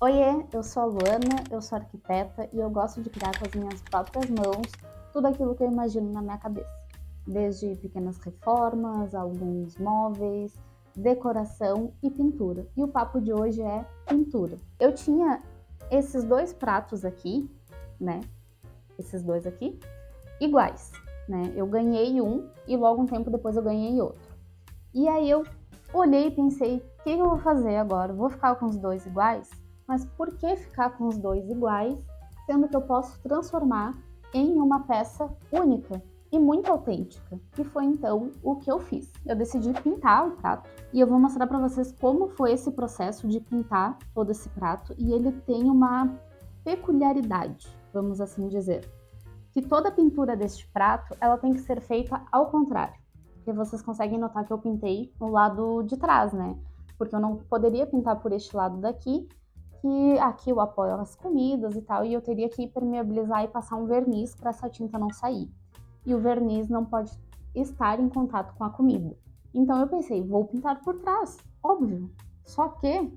Oiê, eu sou a Luana, eu sou arquiteta e eu gosto de criar com as minhas próprias mãos tudo aquilo que eu imagino na minha cabeça. Desde pequenas reformas, alguns móveis, decoração e pintura. E o papo de hoje é pintura. Eu tinha esses dois pratos aqui, né? Esses dois aqui, iguais, né? Eu ganhei um e logo um tempo depois eu ganhei outro. E aí eu olhei e pensei, o que eu vou fazer agora? Vou ficar com os dois iguais? Mas por que ficar com os dois iguais, sendo que eu posso transformar em uma peça única e muito autêntica? E foi então o que eu fiz. Eu decidi pintar o prato e eu vou mostrar para vocês como foi esse processo de pintar todo esse prato, e ele tem uma peculiaridade, vamos assim dizer, que toda pintura deste prato, ela tem que ser feita ao contrário. Porque vocês conseguem notar que eu pintei no lado de trás, né? Porque eu não poderia pintar por este lado daqui, que aqui eu apoio as comidas e tal, e eu teria que impermeabilizar e passar um verniz para essa tinta não sair. E o verniz não pode estar em contato com a comida. Então eu pensei, vou pintar por trás, óbvio. Só que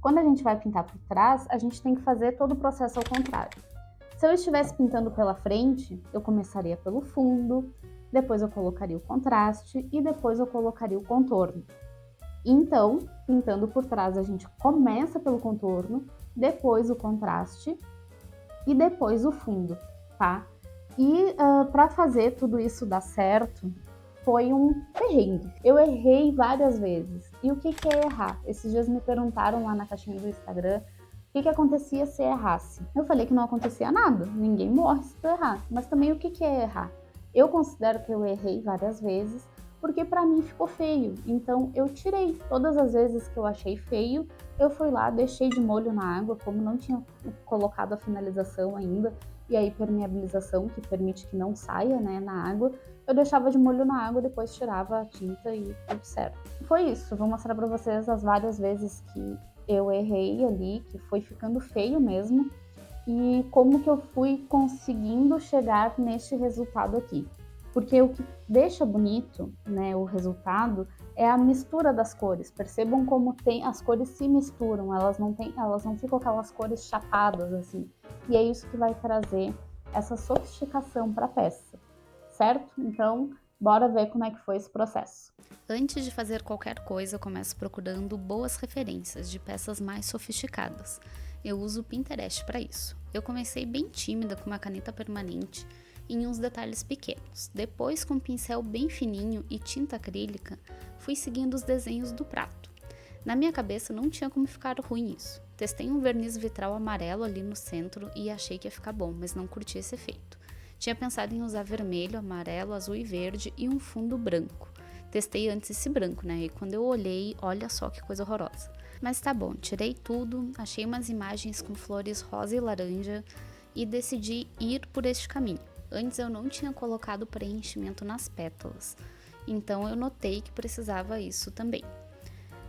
quando a gente vai pintar por trás, a gente tem que fazer todo o processo ao contrário. Se eu estivesse pintando pela frente, eu começaria pelo fundo, depois eu colocaria o contraste e depois eu colocaria o contorno. Então, pintando por trás, a gente começa pelo contorno, depois o contraste e depois o fundo, tá? E para fazer tudo isso dar certo, foi um perrengue. Eu errei várias vezes. E o que é errar? Esses dias me perguntaram lá na caixinha do Instagram o que acontecia se errasse. Eu falei que não acontecia nada, ninguém morre se tu errar. Mas também o que é errar? Eu considero que eu errei várias vezes porque para mim ficou feio. Então eu tirei. Todas as vezes que eu achei feio, eu fui lá, deixei de molho na água, como não tinha colocado a finalização ainda e a impermeabilização, que permite que não saia, né, na água, eu deixava de molho na água, depois tirava a tinta e tudo certo. Foi isso, vou mostrar para vocês as várias vezes que eu errei ali, que foi ficando feio mesmo, e como que eu fui conseguindo chegar neste resultado aqui. Porque o que deixa bonito, né, o resultado, é a mistura das cores. Percebam como tem, as cores se misturam, elas não ficam aquelas cores chapadas assim. E é isso que vai trazer essa sofisticação para a peça, certo? Então, bora ver como é que foi esse processo. Antes de fazer qualquer coisa, eu começo procurando boas referências de peças mais sofisticadas. Eu uso o Pinterest para isso. Eu comecei bem tímida com uma caneta permanente em uns detalhes pequenos. Depois, com um pincel bem fininho e tinta acrílica, fui seguindo os desenhos do prato. Na minha cabeça não tinha como ficar ruim isso. Testei um verniz vitral amarelo ali no centro e achei que ia ficar bom, mas não curti esse efeito. Tinha pensado em usar vermelho, amarelo, azul e verde e um fundo branco. Testei antes esse branco, né? E quando eu olhei, olha só que coisa horrorosa. Mas tá bom, tirei tudo, achei umas imagens com flores rosa e laranja e decidi ir por este caminho. Antes eu não tinha colocado preenchimento nas pétalas, então eu notei que precisava isso também.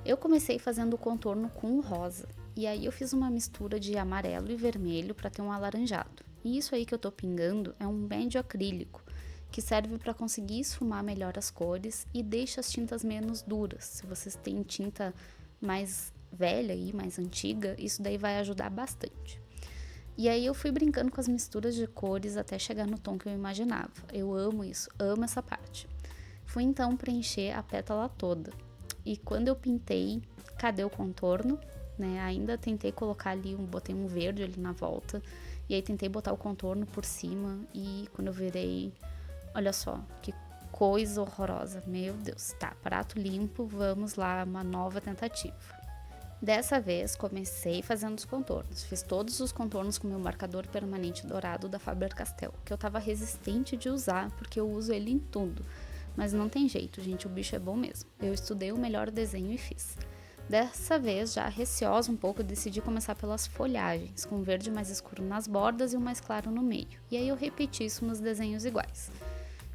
Eu comecei fazendo o contorno com o rosa, e aí eu fiz uma mistura de amarelo e vermelho para ter um alaranjado. E isso aí que eu tô pingando é um médio acrílico, que serve para conseguir esfumar melhor as cores e deixa as tintas menos duras. Se vocês têm tinta mais velha e mais antiga, isso daí vai ajudar bastante. E aí eu fui brincando com as misturas de cores até chegar no tom que eu imaginava. Eu amo isso, amo essa parte. Fui então preencher a pétala toda. E quando eu pintei, cadê o contorno? Né? Ainda tentei colocar ali, botei um verde ali na volta. E aí tentei botar o contorno por cima. E quando eu virei, olha só, que coisa horrorosa. Meu Deus, tá, prato limpo, vamos lá, uma nova tentativa. Dessa vez comecei fazendo os contornos. Fiz todos os contornos com meu marcador permanente dourado da Faber-Castell, que eu tava resistente de usar, porque eu uso ele em tudo. Mas não tem jeito, gente, o bicho é bom mesmo. Eu estudei o melhor desenho e fiz. Dessa vez, já receosa um pouco, eu decidi começar pelas folhagens, com verde mais escuro nas bordas e o mais claro no meio. E aí eu repeti isso nos desenhos iguais.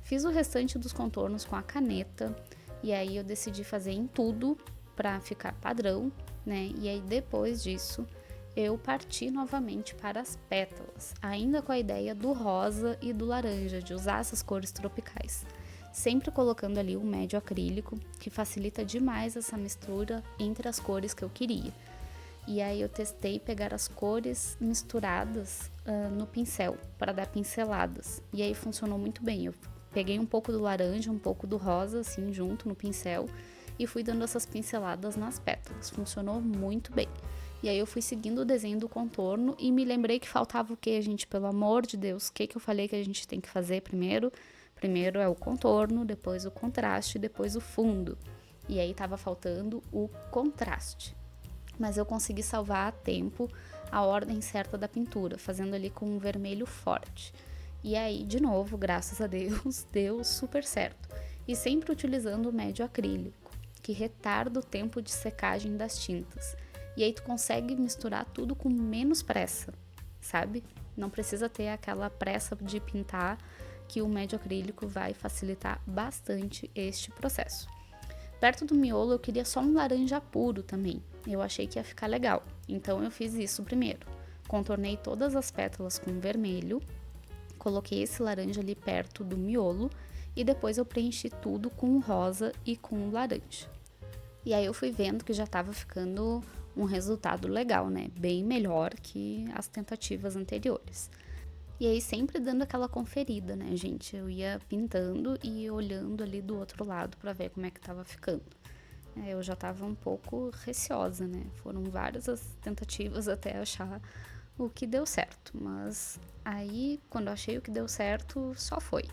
Fiz o restante dos contornos com a caneta, e aí eu decidi fazer em tudo para ficar padrão, né? E aí depois disso, eu parti novamente para as pétalas, ainda com a ideia do rosa e do laranja, de usar essas cores tropicais. Sempre colocando ali um médio acrílico, que facilita demais essa mistura entre as cores que eu queria. E aí eu testei pegar as cores misturadas no pincel, para dar pinceladas. E aí funcionou muito bem. Eu peguei um pouco do laranja, um pouco do rosa, assim, junto no pincel, e fui dando essas pinceladas nas pétalas. Funcionou muito bem. E aí eu fui seguindo o desenho do contorno e me lembrei que faltava o que, gente? Pelo amor de Deus, o que eu falei que a gente tem que fazer primeiro? Primeiro é o contorno, depois o contraste, depois o fundo. E aí tava faltando o contraste. Mas eu consegui salvar a tempo a ordem certa da pintura, fazendo ali com um vermelho forte. E aí, de novo, graças a Deus, deu super certo. E sempre utilizando o médio acrílico, que retarda o tempo de secagem das tintas. E aí tu consegue misturar tudo com menos pressa, sabe? Não precisa ter aquela pressa de pintar, que o médio acrílico vai facilitar bastante este processo. Perto do miolo eu queria só um laranja puro também, eu achei que ia ficar legal, então eu fiz isso primeiro. Contornei todas as pétalas com vermelho, coloquei esse laranja ali perto do miolo e depois eu preenchi tudo com rosa e com laranja. E aí eu fui vendo que já estava ficando um resultado legal, né? Bem melhor que as tentativas anteriores. E aí sempre dando aquela conferida, né, gente? Eu ia pintando e olhando ali do outro lado para ver como é que tava ficando. Eu já tava um pouco receosa, né? Foram várias as tentativas até achar o que deu certo. Mas aí, quando eu achei o que deu certo, só foi.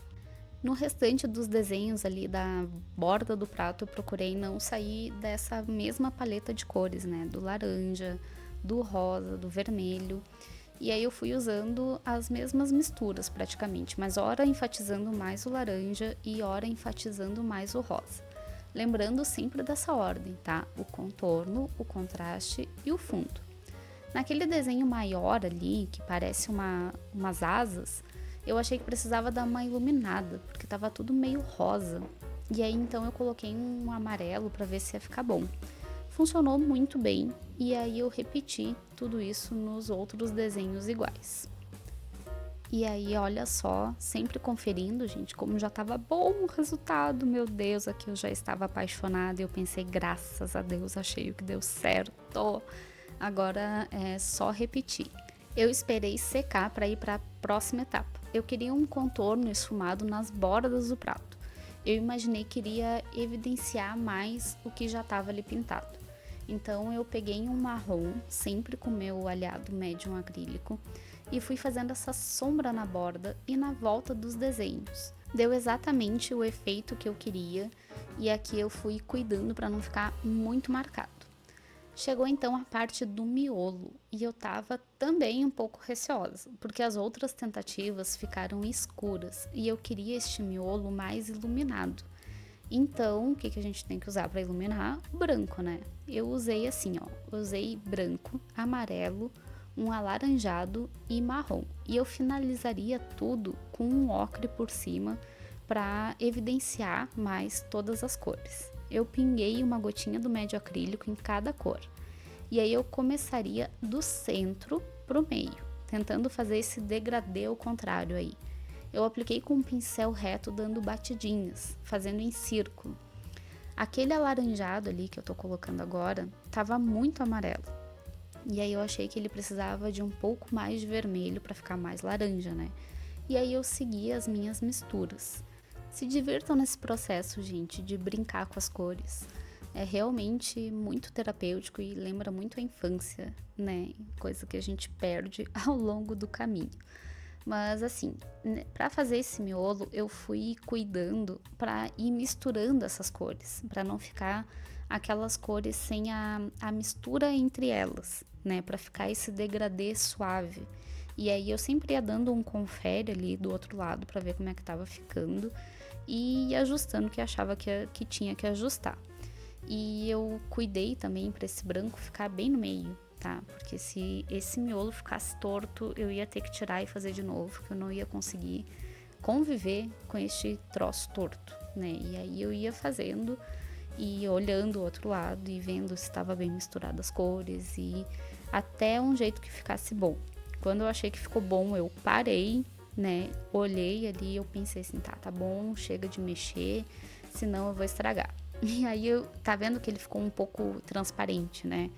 No restante dos desenhos ali da borda do prato, eu procurei não sair dessa mesma paleta de cores, né? Do laranja, do rosa, do vermelho. E aí eu fui usando as mesmas misturas praticamente, mas ora enfatizando mais o laranja e ora enfatizando mais o rosa. Lembrando sempre dessa ordem, tá? O contorno, o contraste e o fundo. Naquele desenho maior ali, que parece umas asas, eu achei que precisava dar uma iluminada, porque tava tudo meio rosa. E aí então eu coloquei um amarelo para ver se ia ficar bom. Funcionou muito bem e aí eu repeti tudo isso nos outros desenhos iguais. E aí, olha só, sempre conferindo, gente, como já tava bom o resultado. Meu Deus, aqui eu já estava apaixonada e eu pensei, graças a Deus, achei o que deu certo. Agora é só repetir. Eu esperei secar para ir para a próxima etapa. Eu queria um contorno esfumado nas bordas do prato. Eu imaginei que iria evidenciar mais o que já estava ali pintado. Então eu peguei um marrom, sempre com meu aliado médium acrílico, e fui fazendo essa sombra na borda e na volta dos desenhos. Deu exatamente o efeito que eu queria e aqui eu fui cuidando para não ficar muito marcado. Chegou então a parte do miolo e eu tava também um pouco receosa, porque as outras tentativas ficaram escuras e eu queria este miolo mais iluminado. Então, o que a gente tem que usar para iluminar? O branco, né? Eu usei assim, ó, usei branco, amarelo, um alaranjado e marrom. E eu finalizaria tudo com um ocre por cima para evidenciar mais todas as cores. Eu pinguei uma gotinha do médio acrílico em cada cor. E aí eu começaria do centro pro meio, tentando fazer esse degradê ao contrário aí. Eu apliquei com um pincel reto dando batidinhas, fazendo em círculo. Aquele alaranjado ali que eu tô colocando agora, tava muito amarelo. E aí eu achei que ele precisava de um pouco mais de vermelho para ficar mais laranja, né? E aí eu segui as minhas misturas. Se divirtam nesse processo, gente, de brincar com as cores. É realmente muito terapêutico e lembra muito a infância, né? Coisa que a gente perde ao longo do caminho. Mas assim, para fazer esse miolo, eu fui cuidando para ir misturando essas cores, para não ficar aquelas cores sem a mistura entre elas, né? Para ficar esse degradê suave. E aí eu sempre ia dando um confere ali do outro lado para ver como é que tava ficando e ia ajustando o que achava que tinha que ajustar. E eu cuidei também para esse branco ficar bem no meio, tá? Porque se esse miolo ficasse torto, eu ia ter que tirar e fazer de novo, que eu não ia conseguir conviver com este troço torto, né? E aí eu ia fazendo e olhando o outro lado e vendo se estava bem misturado as cores e até um jeito que ficasse bom. Quando eu achei que ficou bom, eu parei, né? Olhei ali e eu pensei assim, tá bom, chega de mexer, senão eu vou estragar. E aí, tá vendo que ele ficou um pouco transparente, né?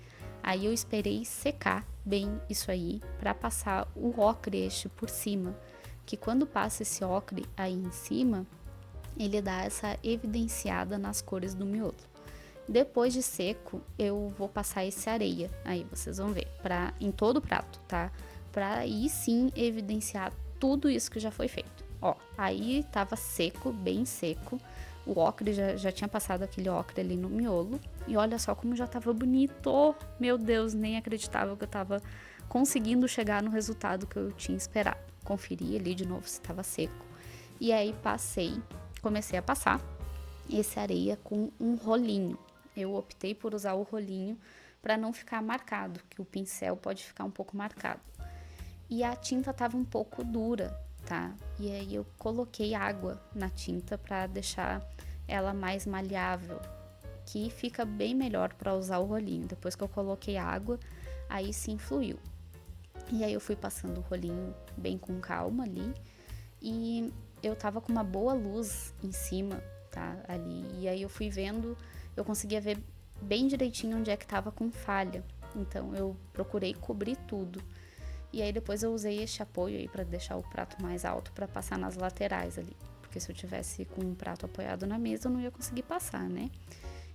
Aí eu esperei secar bem isso aí para passar o ocre este por cima, que quando passa esse ocre aí em cima, ele dá essa evidenciada nas cores do miolo. Depois de seco, eu vou passar esse areia, aí vocês vão ver, em todo o prato, tá? Pra aí sim evidenciar tudo isso que já foi feito. Ó, aí tava seco, bem seco, o ocre já tinha passado aquele ocre ali no miolo, e olha só como já tava bonito, meu Deus, nem acreditava que eu tava conseguindo chegar no resultado que eu tinha esperado. Conferi ali de novo se tava seco, e aí comecei a passar esse areia com um rolinho. Eu optei por usar o rolinho para não ficar marcado, que o pincel pode ficar um pouco marcado. E a tinta tava um pouco dura, tá? E aí eu coloquei água na tinta para deixar ela mais maleável, que fica bem melhor para usar o rolinho. Depois que eu coloquei água, aí sim fluiu. E aí eu fui passando o rolinho bem com calma ali, e eu tava com uma boa luz em cima, tá, ali, e aí eu fui vendo, eu conseguia ver bem direitinho onde é que tava com falha, então eu procurei cobrir tudo. E aí depois eu usei este apoio aí para deixar o prato mais alto, para passar nas laterais ali, porque se eu tivesse com um prato apoiado na mesa eu não ia conseguir passar, né?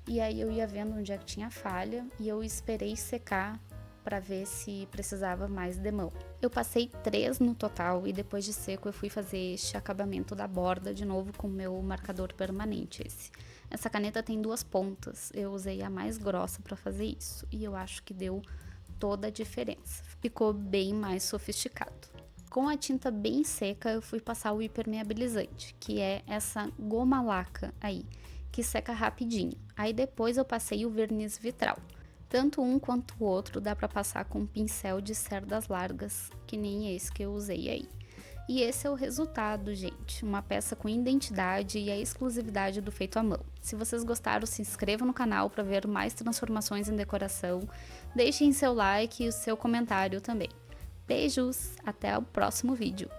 E aí eu ia vendo onde é que tinha falha, e eu esperei secar para ver se precisava mais de mão. Eu passei 3 no total, e depois de seco eu fui fazer este acabamento da borda de novo com o meu marcador permanente esse. Essa caneta tem 2 pontas, eu usei a mais grossa para fazer isso, e eu acho que deu toda a diferença. Ficou bem mais sofisticado. Com a tinta bem seca, eu fui passar o impermeabilizante, que é essa goma laca aí, que seca rapidinho. Aí depois eu passei o verniz vitral. Tanto um quanto o outro dá para passar com um pincel de cerdas largas, que nem esse que eu usei aí. E esse é o resultado, gente. Uma peça com identidade e a exclusividade do feito à mão. Se vocês gostaram, se inscrevam no canal para ver mais transformações em decoração. Deixem seu like e o seu comentário também. Beijos! Até o próximo vídeo.